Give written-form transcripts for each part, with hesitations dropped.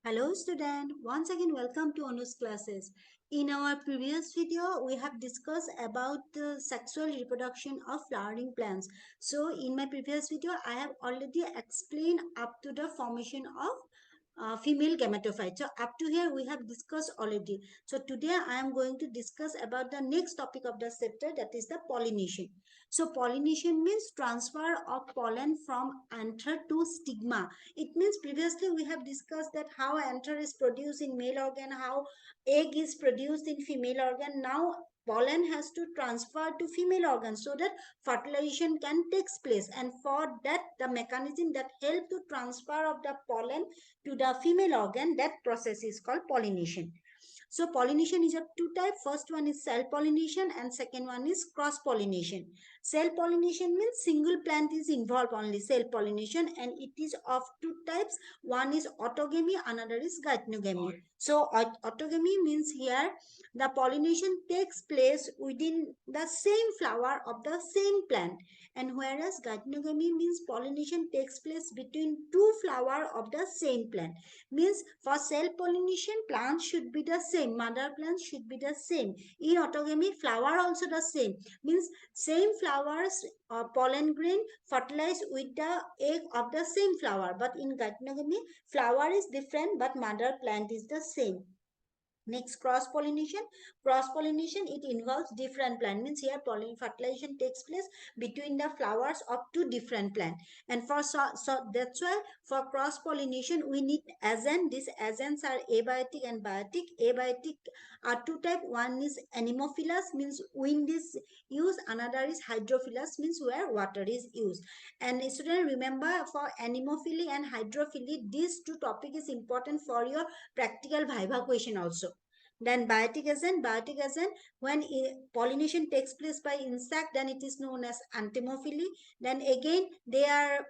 Hello student, once again welcome to Anu's classes. In our previous video, we have discussed about the sexual reproduction of flowering plants. So in my previous video, I have already explained up to the formation of female gametophyte. So up to here we have discussed already. So today I am going to discuss about the next topic of the chapter, that is the pollination. So pollination means transfer of pollen from anther to stigma. It means previously we have discussed that how anther is produced in male organ, how egg is produced in female organ. Now pollen has to transfer to female organ so that fertilization can take place, and for that the mechanism that help to transfer of the pollen to the female organ, that process is called pollination. So pollination is of two types. First one is self pollination and second one is cross pollination. Self pollination means single plant is involved only self pollination, and it is of two types. One is autogamy, another is geitonogamy. So autogamy means here the pollination takes place within the same flower of the same plant, and whereas geitonogamy means pollination takes place between two flower of the same plant. Means for self pollination, plants should be the same, mother plants should be the same. In autogamy, flower also the same, means same flowers or pollen grain fertilized with the egg of the same flower. But in geitonogamy, flower is different but mother plant is the same. Next, cross pollination. Cross pollination, it involves different plant, means here pollen fertilization takes place between the flowers of two different plant. And for so that's why for cross pollination we need agent. These agents are abiotic and biotic. Abiotic are two type. One is anemophilus, means wind is used. Another is hydrophilus, means where water is used. And student, remember, for anemophily and hydrophily, these two topic is important for your practical viva question also. Then biotic agent, when pollination takes place by insect, then it is known as antemophily. Then again, they are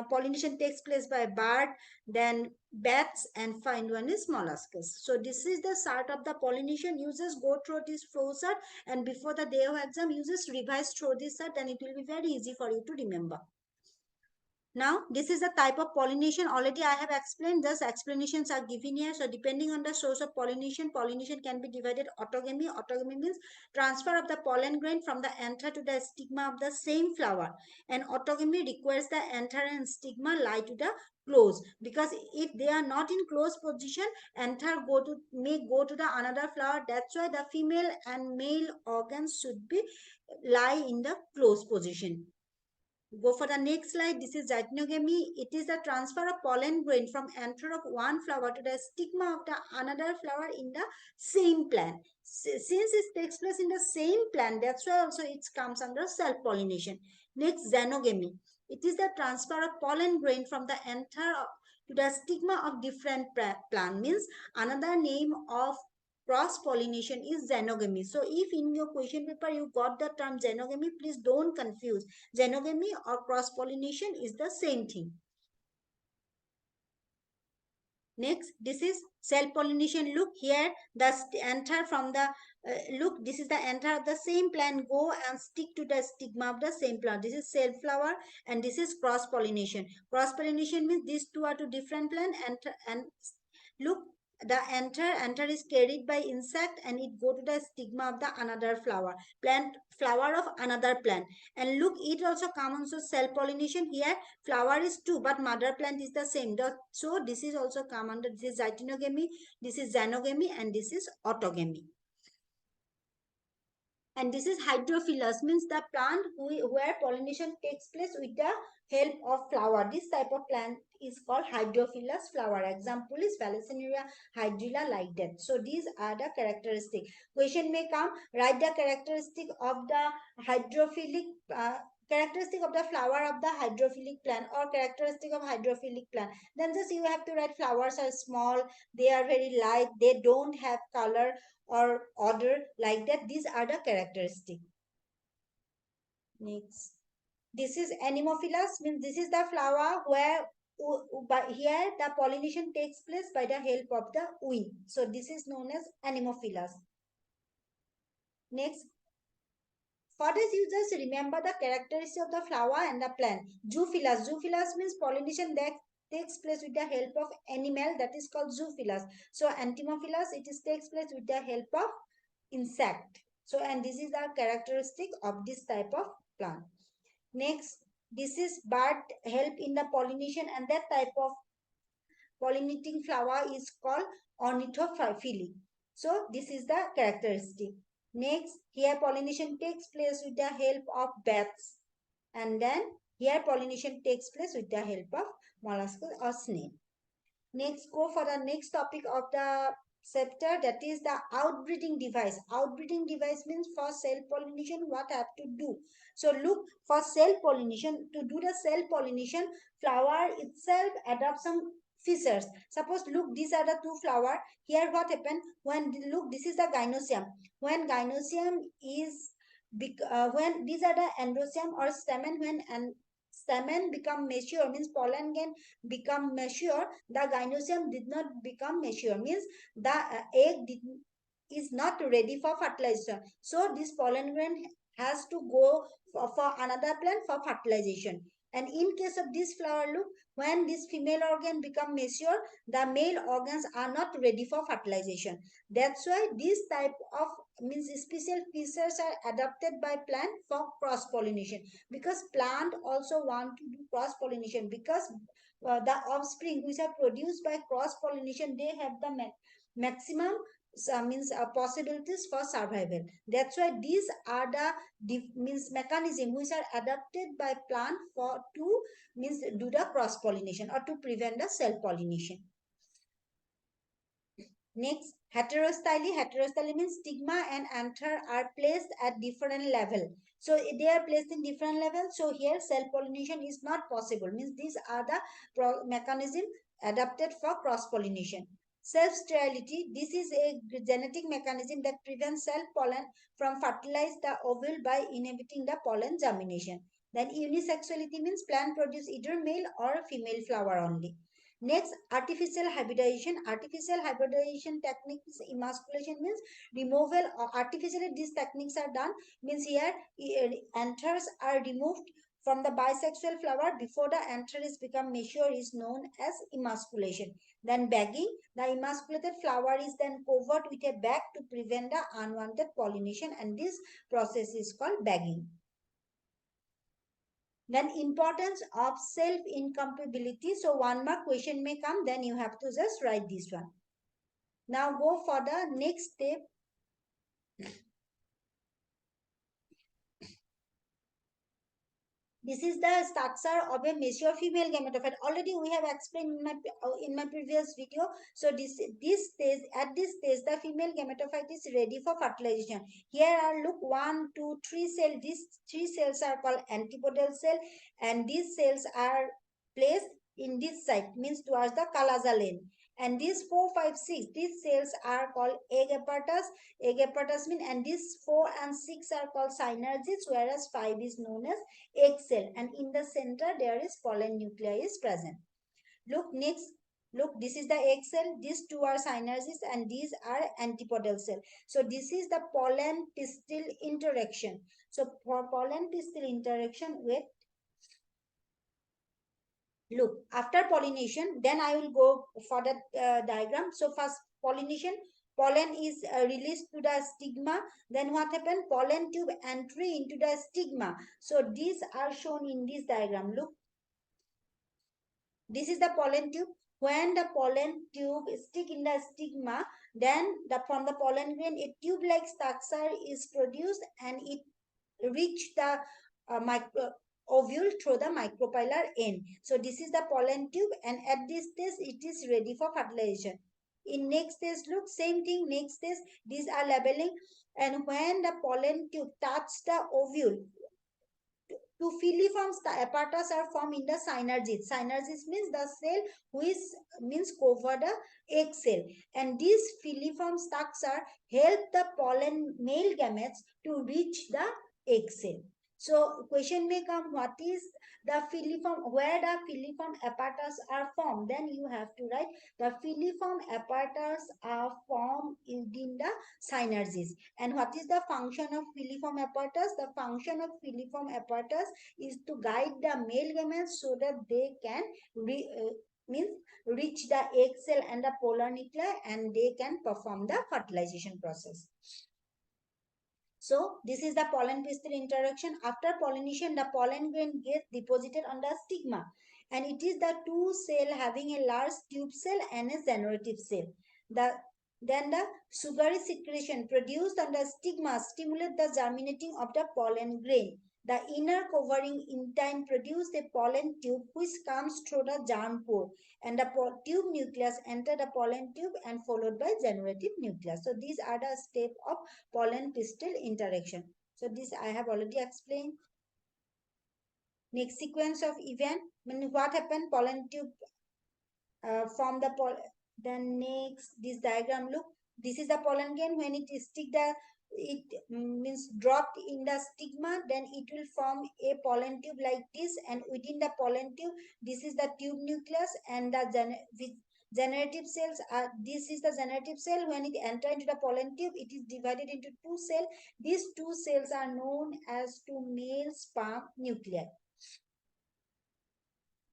pollination takes place by bird, then bats, and find one is molluscus. So this is the start of the pollination. Users go through this flow chart, and before the day of exam, users revise through this chart, and it will be very easy for you to remember. Now, this is the type of pollination. Already I have explained this. Explanations are given here. So, depending on the source of pollination, pollination can be divided. Autogamy. Autogamy means transfer of the pollen grain from the anther to the stigma of the same flower. And autogamy requires the anther and stigma lie to the close, because if they are not in close position, anther may go to the another flower. That's why the female and male organs should be lie in the close position. Go for the next slide. This is geitonogamy. It is the transfer of pollen grain from anther of one flower to the stigma of the another flower in the same plant. Since it takes place in the same plant, that's why also it comes under self-pollination. Next, xenogamy. It is the transfer of pollen grain from the anther to the stigma of different plant. Means another name of cross pollination is xenogamy. So if in your question paper you got the term xenogamy, please don't confuse. Xenogamy or cross pollination is the same thing. Next, this is self pollination. Look here, the anther from the look, this is the anther of the same plant go and stick to the stigma of the same plant. This is self flower, and this is cross pollination. Cross pollination means these two are two different plant, and look, the anther is carried by insect, and it go to the stigma of the another flower of another plant. And look, it also comes to self pollination. Here flower is two but mother plant is the same. So this is also come under, this is geitonogamy, this is xenogamy, and this is autogamy. And this is hydrophilus, means the plant where pollination takes place with the help of flower. This type of plant is called hydrophilus flower. Example is Vallisneria hydrilla, like that. So these are the characteristic. Question may come, write the characteristic of the hydrophilic characteristic of the flower of the hydrophilic plant, or characteristic of hydrophilic plant. Then just you have to write flowers are small, they are very light, they don't have color or odor, like that. These are the characteristic. Next, this is anemophilus, means this is the flower where but here the pollination takes place by the help of the wind. So this is known as anemophilus. Next, for this, you just remember the characteristics of the flower and the plant. Zoophilus. Zoophilus means pollination that takes place with the help of animal, that is called zoophilus. So entomophilus, it is takes place with the help of insect. So and this is the characteristic of this type of plant. Next, this is bird help in the pollination, and that type of pollinating flower is called ornithophily. So this is the characteristic. Next, here pollination takes place with the help of bats, and then here pollination takes place with the help of molluscus or snail. Next, go for the next topic of the chapter, that is the outbreeding device. Outbreeding device means for self pollination what I have to do. So look, for self pollination, to do the self pollination, flower itself adopts some features. Suppose look, these are the two flower. Here what happened when look, this is the gynoecium. When gynoecium is when these are the androecium or stamen, when and stamen become mature, means pollen can become mature, the gynoecium did not become mature, means the egg is not ready for fertilization. So this pollen grain has to go for another plant for fertilization. And in case of this flower, look, when this female organ become mature, the male organs are not ready for fertilization. That's why this type of means special features are adopted by plant for cross pollination, because plant also want to do cross pollination, because the offspring which are produced by cross pollination, they have the maximum means possibilities for survival. That's why these are the means mechanism which are adapted by plant for to means do the cross pollination or to prevent the self pollination. Next, heterostyly. Heterostyly means stigma and anther are placed at different level. So they are placed in different levels. So here self-pollination is not possible. Means these are the mechanism adapted for cross-pollination. Self-sterility. This is a genetic mechanism that prevents self-pollen from fertilize the ovule by inhibiting the pollen germination. Then unisexuality means plant produce either male or female flower only. Next, artificial hybridization. Artificial hybridization techniques, emasculation means removal. Artificially, these techniques are done. Means here, anthers are removed from the bisexual flower before the anther is become mature is known as emasculation. Then bagging. The emasculated flower is then covered with a bag to prevent the unwanted pollination, and this process is called bagging. Then importance of self-incompatibility. So one more question may come, then you have to just write this one. Now go for the next step. This is the structure of a mature female gametophyte. Already we have explained in my previous video. So this stage, at this stage, the female gametophyte is ready for fertilization. Here are look 1, 2, 3 cells. These 3 cells are called antipodal cell, and these cells are placed in this side, means towards the Kalaza lane. And these 4, 5, 6, these cells are called egg apparatus. Egg apparatus mean, and these 4 and 6 are called synergids, whereas 5 is known as egg cell, and in the center there is pollen nuclei is present. Look next, look, this is the egg cell, these two are synergids, and these are antipodal cell. So this is the pollen pistil interaction. So for pollen pistil interaction with, look, after pollination, then I will go for the diagram. So first pollination, pollen is released to the stigma. Then what happened? Pollen tube entry into the stigma. So these are shown in this diagram. Look, this is the pollen tube. When the pollen tube stick in the stigma, then from the pollen grain, a tube-like structure is produced, and it reach the micro ovule through the micropylar end. So this is the pollen tube, and at this stage it is ready for fertilization. In next stage, look, same thing, next stage, these are labeling, and when the pollen tube touch the ovule, two filiform apparatus are formed in the synergids. Synergids means the cell which means cover the egg cell, and these filiform structure help the pollen male gametes to reach the egg cell. So question may come, what is the filiform, where the filiform apparatus are formed? Then you have to write the filiform apparatus are formed in the synergids. And what is the function of filiform apparatus? The function of filiform apparatus is to guide the male gametes so that they can means reach the egg cell and the polar nuclei, and they can perform the fertilization process. So this is the pollen pistil interaction. After pollination, the pollen grain gets deposited on the stigma, and it is the two cell having a large tube cell and a generative cell. Then the sugary secretion produced on the stigma stimulate the germinating of the pollen grain. The inner covering intine produce a pollen tube which comes through the germ pore, and the tube nucleus enter the pollen tube and followed by generative nucleus. So these are the steps of pollen pistil interaction. So this I have already explained. Next sequence of event, when what happened, pollen tube form the then next this diagram, look, this is the pollen grain. When it stick the, it means dropped in the stigma, then it will form a pollen tube like this, and within the pollen tube, this is the tube nucleus, and the generative cells are, this is the generative cell. When it enter into the pollen tube, it is divided into two cells. These two cells are known as two male sperm nuclei.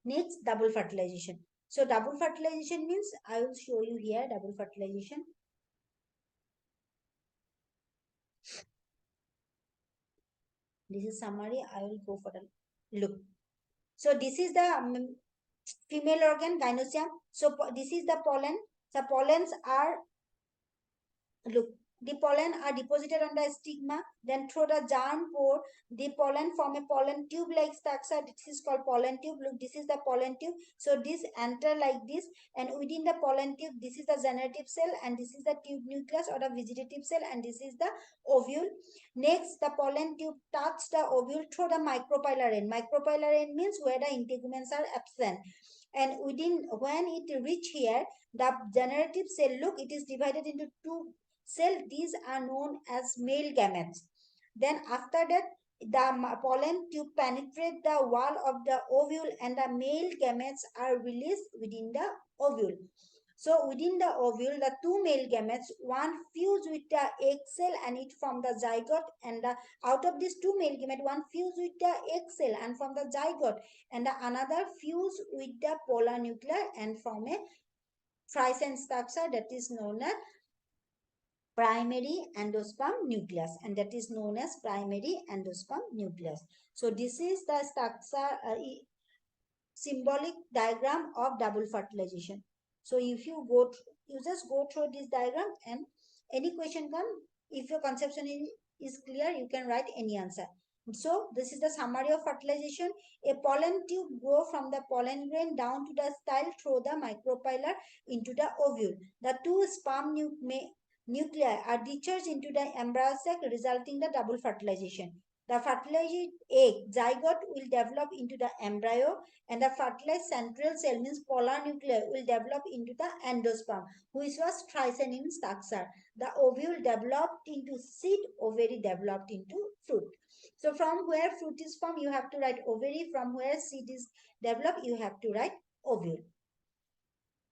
Next, double fertilization. So double fertilization means, I will show you here double fertilization. This is summary. I will go for the look. So this is the female organ, gynosium. So this is the pollen. The pollens are, look, the pollen are deposited on the stigma. Then through the germ pore, the pollen form a pollen tube-like structure. This is called pollen tube. Look, this is the pollen tube. So this enter like this, and within the pollen tube, this is the generative cell, and this is the tube nucleus or the vegetative cell, and this is the ovule. Next, the pollen tube touch the ovule through the micropylar end. Micropylar end means where the integuments are absent. And within, when it reach here, the generative cell, look, it is divided into two cell. These are known as male gametes. Then after that, the pollen tube penetrate the wall of the ovule, and the male gametes are released within the ovule. So within the ovule, the two male gametes, one fuse with the egg cell and it form the zygote, and the, out of these two male gametes, one fuse with the egg cell and form the zygote, and the another fuse with the polar nuclei and form a trisome structure that is known as primary endosperm nucleus, and that is known as primary endosperm nucleus. So this is the structure, symbolic diagram of double fertilization. So if you go, you just go through this diagram, and any question come, if your conception is clear, you can write any answer. So this is the summary of fertilization. A pollen tube grow from the pollen grain down to the style through the micropylar into the ovule. The two sperm nuclei are discharged into the embryo sac, resulting the double fertilization. The fertilized egg zygote will develop into the embryo, and the fertilized central cell means polar nuclei will develop into the endosperm, which was trisome in structure. The ovule developed into seed, ovary developed into fruit. So from where fruit is formed, you have to write ovary. From where seed is developed, you have to write ovule.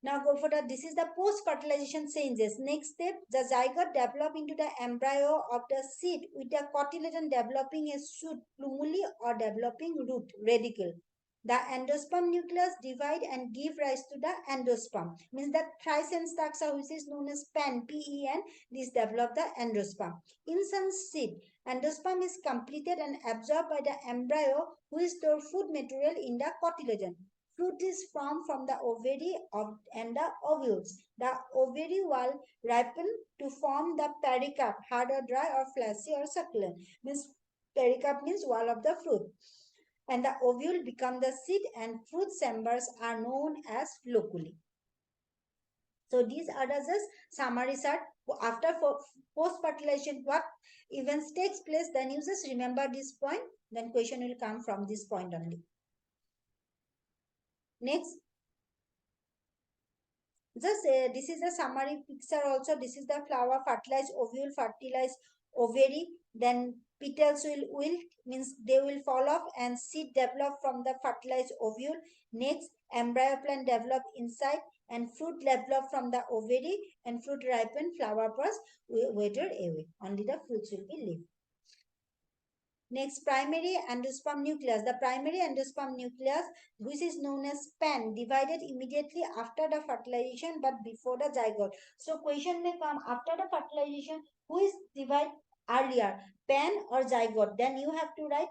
Now go for the, this is the post-fertilization changes. Next step, the zygote develop into the embryo of the seed with the cotyledon developing a shoot, plumule, or developing root, radicle. The endosperm nucleus divide and give rise to the endosperm. Means the trisome structure, which is known as pen, P-E-N, this develop the endosperm. In some seed, endosperm is completed and absorbed by the embryo, which store food material in the cotyledon. Fruit is formed from the ovary and the ovules. The ovary wall ripen to form the pericarp, hard or dry or fleshy or succulent. Means pericarp means wall of the fruit. And the ovule become the seed, and fruit chambers are known as loculi. So these are the just summary chart. After post-fertilization, what events takes place, then you just remember this point. Then question will come from this point only. Next, just this is a summary picture also. This is the flower, fertilized ovule, fertilized ovary. Then petals will wilt, means they will fall off, and seed develop from the fertilized ovule. Next, embryo plant develop inside, and fruit develop from the ovary, and fruit ripen, flower burst, wither away. Only the fruits will be left. Next, primary endosperm nucleus. The primary endosperm nucleus, which is known as pen, divided immediately after the fertilization but before the zygote. So question may come after the fertilization, who is divided earlier, pen or zygote? Then you have to write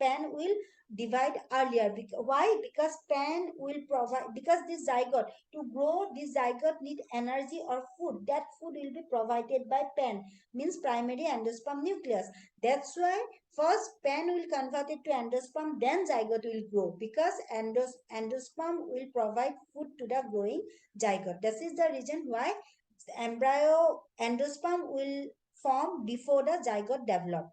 pen will divide earlier. Why? Because pen will provide, because this zygote, to grow this zygote need energy or food. That food will be provided by pen, means primary endosperm nucleus. That's why first pen will convert it to endosperm, then zygote will grow, because endosperm will provide food to the growing zygote. This is the reason why embryo endosperm will form before the zygote develop.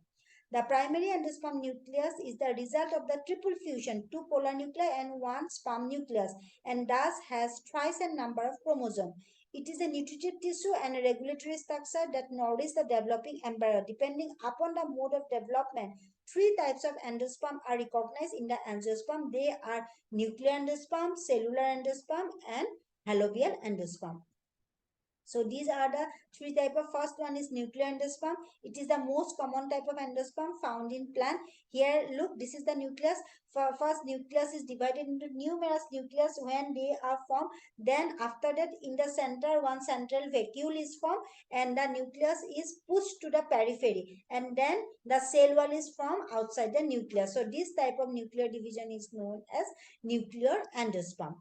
The primary endosperm nucleus is the result of the triple fusion, two polar nuclei and one sperm nucleus, and thus has twice a number of chromosomes. It is a nutritive tissue and a regulatory structure that nourishes the developing embryo. Depending upon the mode of development, three types of endosperm are recognized in the angiosperm. They are nuclear endosperm, cellular endosperm, and halobial endosperm. So these are the three type of. First one is nuclear endosperm. It is the most common type of endosperm found in plant. Here, look, this is the nucleus. First, nucleus is divided into numerous nucleus when they are formed. Then after that, in the center, one central vacuole is formed and the nucleus is pushed to the periphery. And then the cell wall is formed outside the nucleus. So this type of nuclear division is known as nuclear endosperm.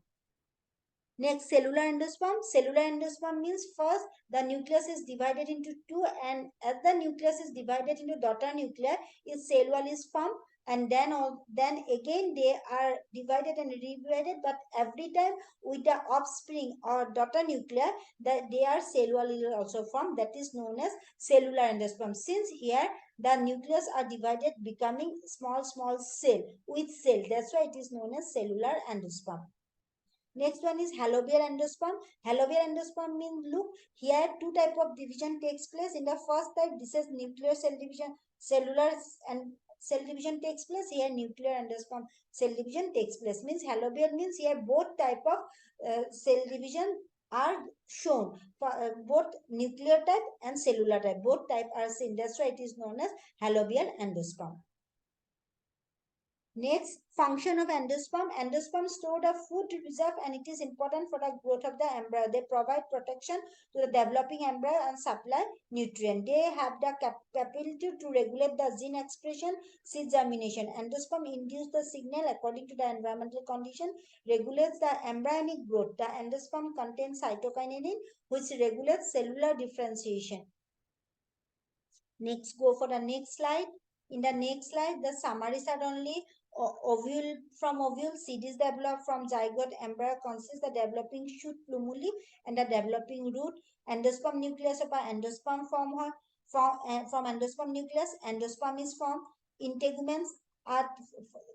Next, cellular endosperm. Cellular endosperm means first the nucleus is divided into two, and as the nucleus is divided into daughter nuclei, its cell wall is formed, and then again they are divided and redivided, but every time with the offspring or daughter nuclei, that their cell wall is also formed. That is known as cellular endosperm. Since here the nucleus are divided, becoming small cell with cell, that's why it is known as cellular endosperm. Next one is halobial endosperm. Halobial endosperm means, look, here two type of division takes place. In the first type, this is nuclear cell division, cellular and cell division takes place. Here nuclear endosperm cell division takes place. Means halobial means here both type of cell division are shown. For, both nuclear type and cellular type. Both type are seen. That's why it is known as halobial endosperm. Next, function of endosperm. Endosperm store the food reserve and it is important for the growth of the embryo. They provide protection to the developing embryo and supply nutrient. They have the capability to regulate the gene expression, seed germination. Endosperm induce the signal according to the environmental condition, regulates the embryonic growth. The endosperm contains cytokinin, which regulates cellular differentiation. Next, go for the next slide. In the next slide, the summaries are only. Ovule, from ovule, seed is developed. From zygote, embryo consists the developing shoot plumuli and the developing root. Endosperm nucleus of endosperm from endosperm nucleus, endosperm is formed. Integuments are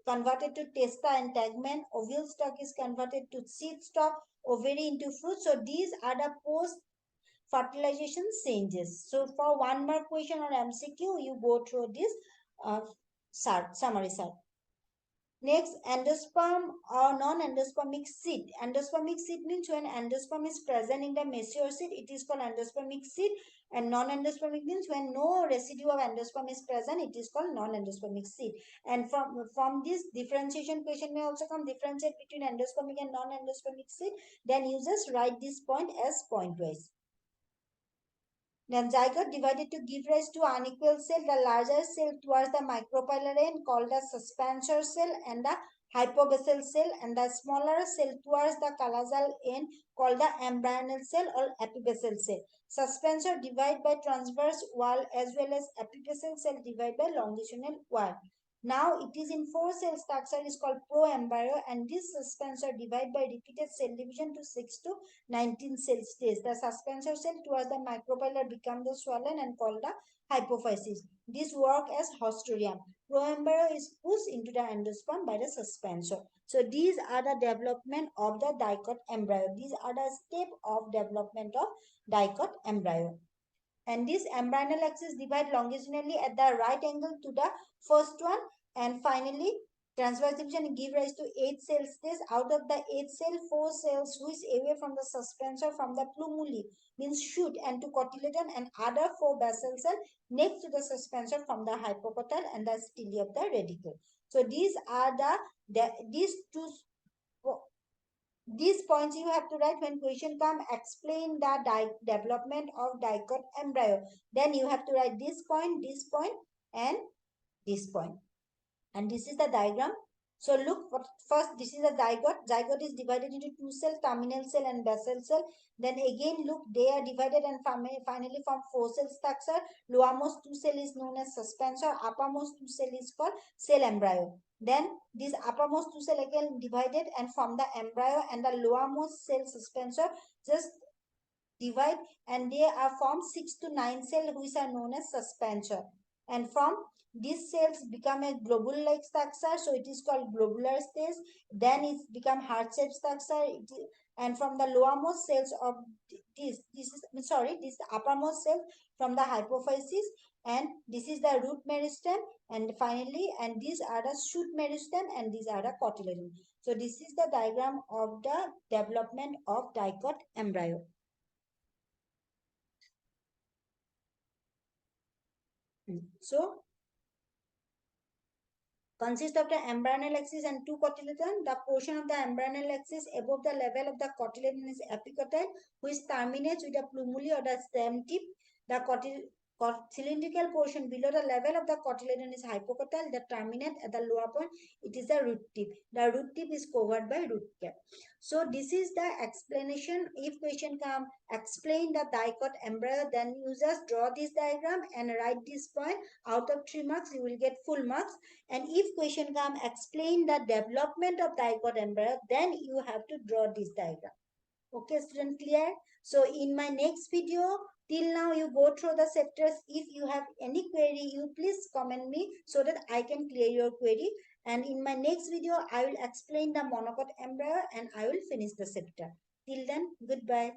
converted to testa and tegmen. Ovule stalk is converted to seed stalk. Ovary into fruit. So these are the post fertilization changes. So for one more question on MCQ, you go through this summary. Next, endosperm or non-endospermic seed. Endospermic seed means when endosperm is present in the mature seed, it is called endospermic seed. And non-endospermic means when no residue of endosperm is present, it is called non-endospermic seed. And from this differentiation question may also come, differentiate between endospermic and non-endospermic seed. Then you just write this point as pointwise. Then zygote divided to give rise to unequal cell. The larger cell towards the micropylar end called the suspensor cell and the hypobasal cell, and the smaller cell towards the callosal end called the embryonal cell or epibasal cell. Suspensor divide by transverse wall as well as epibasal cell divide by longitudinal wall. Now it is in four cell structure is called proembryo, and this suspensor divide by repeated cell division to 6 to 19 cell stage. The suspensor cell towards the micropylar become the swollen and called the hypophysis. This work as hostorium. Proembryo is pushed into the endosperm by the suspensor. So these are the development of the dicot embryo. These are the step of development of dicot embryo. And this embryonal axis divide longitudinally at the right angle to the first one, and finally Transverse division give rise to 8 cell stages. Out of the 8 cell, 4 cells switch away from the suspensor from the plumuli, means shoot, and to cotyledon, and other 4 basal cell next to the suspensor from the hypocotyl and the stele of the radicle. So these are these points you have to write when question come. Explain the development of dicot embryo. Then you have to write this point, and this point. And this is the diagram. So look, first this is a zygote. Zygote is divided into 2 cells, terminal cell and basal cell. Then again look, they are divided and finally form 4 cell structure. Lowermost 2 cell is known as suspensor. Uppermost 2 cell is called cell embryo. Then this uppermost 2 cell again divided and form the embryo, and the lowermost cell suspensor just divide, and they are formed 6 to 9 cells which are known as suspensor. And from these cells become a globule-like structure, so it is called globular stage. Then it become heart-shaped structure. And from the lowermost cells of this is the uppermost cell from the hypophysis, and this is the root meristem, and finally, and these are the shoot meristem, and these are the cotyledon. So this is the diagram of the development of dicot embryo. So consists of the embryonal axis and 2 cotyledon. The portion of the embryonal axis above the level of the cotyledon is epicotyl, which terminates with a plumule or the stem tip. The cylindrical portion below the level of the cotyledon is hypocotyl. The terminate at the lower point, it is the root tip. The root tip is covered by root cap. So this is the explanation. If question come, explain the dicot embryo, then you just draw this diagram and write this point. Out of 3 marks, you will get full marks. And if question come, explain the development of dicot embryo, then you have to draw this diagram. Okay, student, clear? So in my next video, till now you go through the chapters. If you have any query, you please comment me so that I can clear your query. And in my next video, I will explain the monocot embryo and I will finish the chapter. Till then, goodbye.